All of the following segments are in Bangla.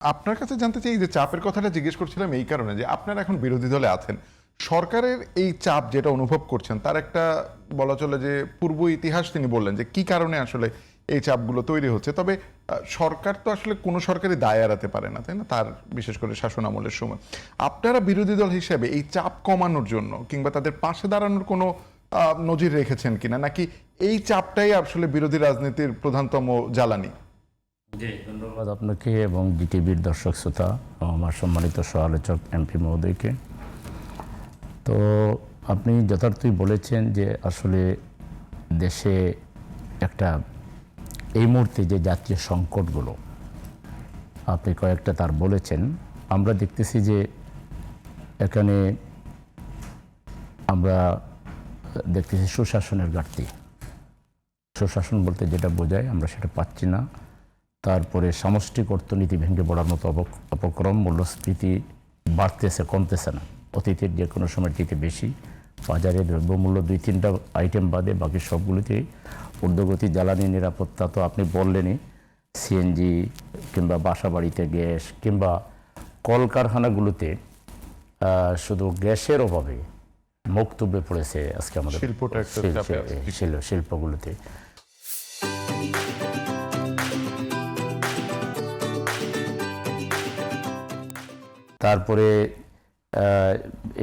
আপনার কাছে জানতে চাই যে চাপের কথাটা জিজ্ঞেস করছিলাম এই কারণে যে আপনারা এখন বিরোধী দলে আছেন, সরকারের এই চাপ যেটা অনুভব করছেন তার একটা বলা চলে যে পূর্ব ইতিহাস তিনি বললেন যে কি কারণে আসলে এই চাপগুলো তৈরি হচ্ছে। তবে সরকার তো আসলে কোনো সরকারই দায় এড়াতে পারে না, তাই না, তার বিশেষ করে শাসন আমলের সময়। আপনারা বিরোধী দল হিসেবে এই চাপ কমানোর জন্য কিংবা তাদের পাশে দাঁড়ানোর কোনো নজির রেখেছেন কিনা, নাকি এই চাপটাই আসলে বিরোধী রাজনীতির প্রধানতম জ্বালানি? জি, ধন্যবাদ আপনাকে এবং ডিটিভির দর্শক শ্রোতা ও আমার সম্মানিত সহ আলোচক এমপি মহোদয়কে। তো আপনি যথার্থই বলেছেন যে আসলে দেশে একটা এই মুহূর্তে যে জাতীয় সংকটগুলো আপনি কয়েকটা তার বলেছেন, আমরা দেখতেছি যে এখানে আমরা দেখতেছি সুশাসনের ঘাটতি। সুশাসন বলতে যেটা বোঝায় আমরা সেটা পাচ্ছি না। তারপরে সামষ্টিক অর্থনীতি ভেঙে পড়ার মতো অপক্রম, মূল্যস্ফীতি বাড়তেছে, কমতেছে না, অতীতের যে কোনো সময় থেকে বেশি। বাজারে দ্রব্যমূল্য 2-3টা আইটেম বাদে বাকি সবগুলোতে ঊর্ধ্বগতি। জ্বালানি নিরাপত্তা তো আপনি বললেনই, সিএনজি কিংবা বাসা বাড়িতে গ্যাস কিংবা কলকারখানাগুলোতে শুধু গ্যাসের অভাবে মুখ তুবে পড়েছে আজকে আমাদের শিল্পগুলোতে। তারপরে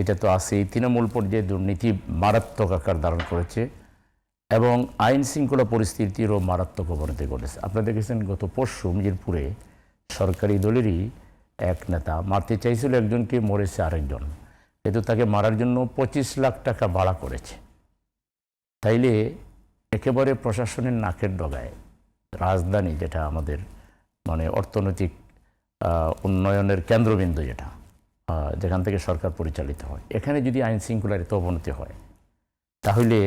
এটা তো আছেই, তৃণমূল পর্যায়ে দুর্নীতি মারাত্মক আকার ধারণ করেছে এবং আইন শৃঙ্খলা পরিস্থিতিরও মারাত্মক অবনতি ঘটেছে। আপনারা দেখেছেন গত পরশু মিরপুরে সরকারি দলেরই এক নেতা মারতে চাইছিল একজনকে, মরেছে আরেকজন, কিন্তু তাকে মারার জন্য 25 লাখ টাকা ভাড়া করেছে। তাইলে একেবারে প্রশাসনের নাকের ডগায় রাজধানী, যেটা আমাদের মানে অর্থনৈতিক উন্নয়নের কেন্দ্রবিন্দু, যেখান থেকে সরকার পরিচালিত হয়, এখানে যদি আইন শৃঙ্খলার এত অবনতি হয়, তাহলে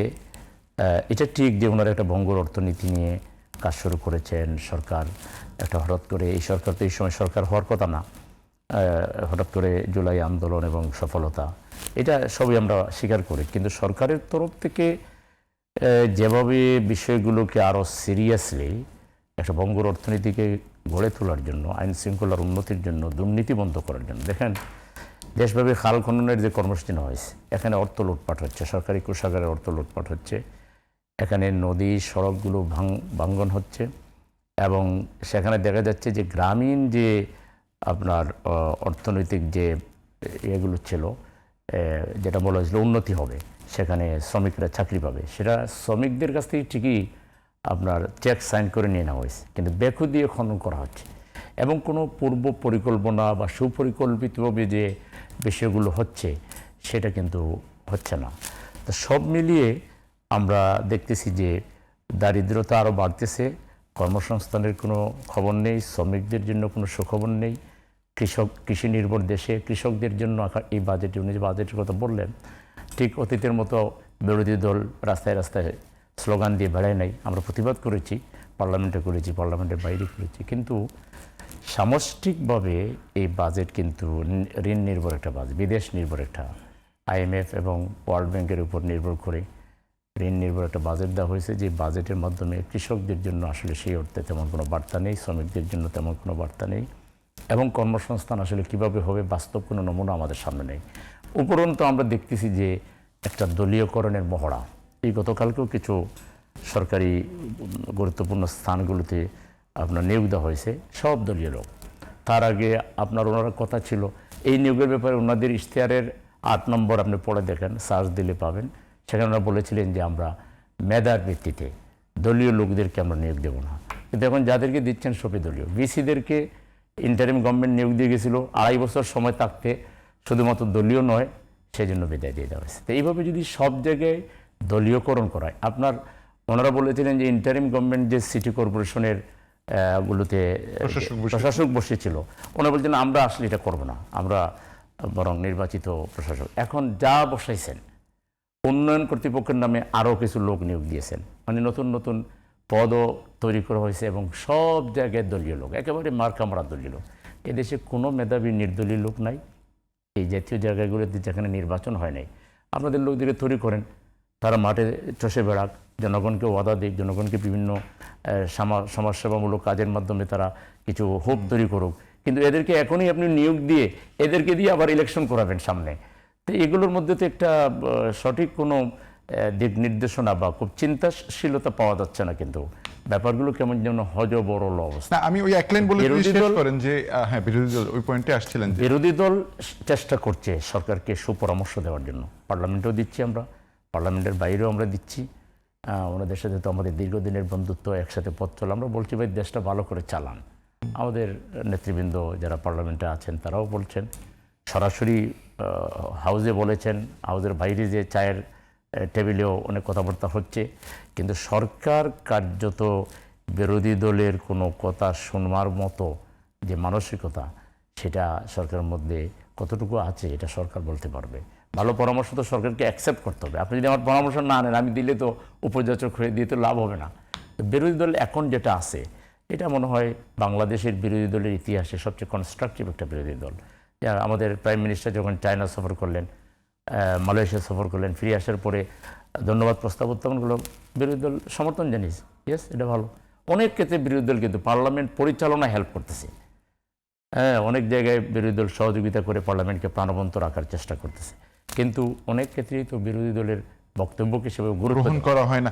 এটা ঠিক যে ওনারা একটা ভঙ্গুর অর্থনীতি নিয়ে কাজ শুরু করেছেন। সরকার একটা হঠাৎ করে, এই সরকার তো এই সময় সরকার হওয়ার কথা না, হঠাৎ করে জুলাই আন্দোলন এবং সফলতা, এটা সবই আমরা স্বীকার করি। কিন্তু সরকারের তরফ থেকে যেভাবে বিষয়গুলোকে আরও সিরিয়াসলি একটা ভঙ্গুর অর্থনীতিকে গড়ে তোলার জন্য, আইন শৃঙ্খলার উন্নতির জন্য, দুর্নীতি বন্ধ করার জন্য, দেখেন দেশব্যাপী খাল খননের যে কর্মসূচি হয়েছে, এখানে অর্থ লুটপাট হচ্ছে, সরকারি কোষাগারের অর্থ লুটপাট হচ্ছে, এখানে নদী সড়কগুলো ভাঙ্গন হচ্ছে এবং সেখানে দেখা যাচ্ছে যে গ্রামীণ যে আপনার অর্থনৈতিক যে এগুলো ছিল, যেটা বলা হয়েছিল উন্নতি হবে, সেখানে শ্রমিকরা চাকরি পাবে, সেটা শ্রমিকদের কাছ থেকে ঠিকই আপনার চেক সাইন করে নিয়ে নেওয়া হয়েছে, কিন্তু বেকু দিয়ে খনন করা হচ্ছে এবং কোনো পূর্ব পরিকল্পনা বা সুপরিকল্পিতভাবে যে বিষয়গুলো হচ্ছে সেটা কিন্তু হচ্ছে না। তো সব মিলিয়ে আমরা দেখতেছি যে দারিদ্রতা আরও বাড়তেছে, কর্মসংস্থানের কোনো খবর নেই, শ্রমিকদের জন্য কোনো সুখবর নেই। কৃষি নির্ভর দেশে কৃষকদের জন্য এই বাজেটে, উনি যে বাজেটের কথা বললেন, ঠিক অতীতের মতো বিরোধী দল রাস্তায় রাস্তায় স্লোগান দিয়ে বেড়ায় নাই। আমরা প্রতিবাদ করেছি, পার্লামেন্টে করেছি, পার্লামেন্টের বাইরে করেছি, কিন্তু সামষ্টিকভাবে এই বাজেট কিন্তু ঋণ নির্ভর একটা বাজেট, বিদেশ নির্ভর একটা, IMF এবং ওয়ার্ল্ড ব্যাংকের উপর নির্ভর করে ঋণ নির্ভর একটা বাজেট দেওয়া হয়েছে, যে বাজেটের মাধ্যমে কৃষকদের জন্য আসলে সেই অর্থে তেমন কোনো বার্তা নেই, শ্রমিকদের জন্য তেমন কোনো বার্তা নেই এবং কর্মসংস্থান আসলে কীভাবে হবে বাস্তব কোনো নমুনা আমাদের সামনে নেই। উপরন্তু আমরা দেখতেছি যে একটা দলীয়করণের মহড়া। এই গতকালকেও কিছু সরকারি গুরুত্বপূর্ণ স্থানগুলোতে আপনার নিয়োগ দেওয়া হয়েছে সব দলীয় লোক। তার আগে আপনার ওনার কথা ছিল এই নিয়োগের ব্যাপারে, ওনাদের ইশতেহারের 8 নম্বর আপনি পড়ে দেখেন, সার্চ দিলে পাবেন, সেখানে ওনারা বলেছিলেন যে আমরা মেধার ভিত্তিতে দলীয় লোকদেরকে আমরা নিয়োগ দেব না। কিন্তু এখন যাদেরকে দিচ্ছেন সবই দলীয়। বিসিদেরকে ইন্টারিম গভর্নমেন্ট নিয়োগ দিয়ে গেছিলো 2.5 বছর সময় থাকতে, শুধুমাত্র দলীয় নয়, সেই জন্য বিদায় দিয়ে দেওয়া হয়েছে। তো এইভাবে যদি সব জায়গায় দলীয়করণ করায়, আপনার ওনারা বলেছিলেন যে ইন্টারিম গভর্নমেন্ট যে সিটি কর্পোরেশনের গুলোতে প্রশাসক বসেছিল, ওনারা বলছেন আমরা আসলে এটা করবো না, আমরা বরং নির্বাচিত প্রশাসক। এখন যা বসাইছেন, উন্নয়ন কর্তৃপক্ষের নামে আরও কিছু লোক নিয়োগ দিয়েছেন, মানে নতুন নতুন পদও তৈরি করা হয়েছে এবং সব জায়গায় দলীয় লোক, একেবারে মার্কামারা দলীয় লোক। এদেশে কোনো মেধাবী নির্দলীয় লোক নাই। এই জাতীয় জায়গাগুলোতে যেখানে নির্বাচন হয় নাই, আপনাদের লোকদেরকে তৈরি করেন, তারা মাঠে চষে বেড়াক, জনগণকে ওয়াদা দিক, জনগণকে বিভিন্ন সমাজসেবামূলক কাজের মাধ্যমে তারা কিছু হোপ তৈরি করুক, কিন্তু এদেরকে এখনই আপনি নিয়োগ দিয়ে এদেরকে দিয়ে আবার ইলেকশন করাবেন সামনে। তো এগুলোর মধ্যে তো একটা সঠিক কোনো দিক নির্দেশনা বা খুব চিন্তাশীলতা পাওয়া যাচ্ছে না, কিন্তু ব্যাপারগুলো কেমন যেন হজবরল অবস্থা। না আমি ওই এক লাইন বলে বিরোধী শেষ দল- করেন যে হ্যাঁ বিরোধী দল ওই পয়েন্টে আসছিলেন যে বিরোধী দল চেষ্টা করছে সরকারকে সুপরামর্শ দেওয়ার জন্য, পার্লামেন্টেও দিচ্ছি আমরা, পার্লামেন্টের বাইরেও আমরা দিচ্ছি। ওনাদের সাথে তো আমাদের দীর্ঘদিনের বন্ধুত্ব, একসাথে পথ চলা। আমরা বলছি ভাই দেশটা ভালো করে চালান। আমাদের নেতৃবৃন্দ যারা পার্লামেন্টে আছেন তারাও বলছেন, সরাসরি হাউসে বলেছেন, হাউসের বাইরে যে চায়ের টেবিলেও অনেক কথাবার্তা হচ্ছে। কিন্তু সরকার কার্যত বিরোধী দলের কোনো কথা শুনবার মতো যে মানসিকতা, সেটা সরকারের মধ্যে কতটুকু আছে এটা সরকার বলতে পারবে। ভালো পরামর্শ তো সরকারকে অ্যাকসেপ্ট করতে হবে। আপনি যদি আমার পরামর্শ না নেন, আমি দিলে তো উপযাচক হয়ে দিয়ে তো লাভ হবে না। বিরোধী দল এখন যেটা আছে এটা মনে হয় বাংলাদেশের বিরোধী দলের ইতিহাসে সবচেয়ে কনস্ট্রাকটিভ একটা বিরোধী দল। আমাদের প্রাইম মিনিস্টার যখন চায়না সফর করলেন, মালয়েশিয়া সফর করলেন, ফিরে আসার পরে ধন্যবাদ প্রস্তাব উত্থাপন করলো, বিরোধী দল সমর্থন জানিয়েছে, ইয়েস এটা ভালো। অনেক ক্ষেত্রে বিরোধী দল কিন্তু পার্লামেন্ট পরিচালনায় হেল্প করতেছে। হ্যাঁ, অনেক জায়গায় বিরোধী দল সহযোগিতা করে পার্লামেন্টকে প্রাণবন্ত রাখার চেষ্টা করতেছে, কিন্তু অনেক ক্ষেত্রেই তো বিরোধী দলের বক্তব্যকে সেভাবে গুরুত্ব গ্রহণ করা হয় না।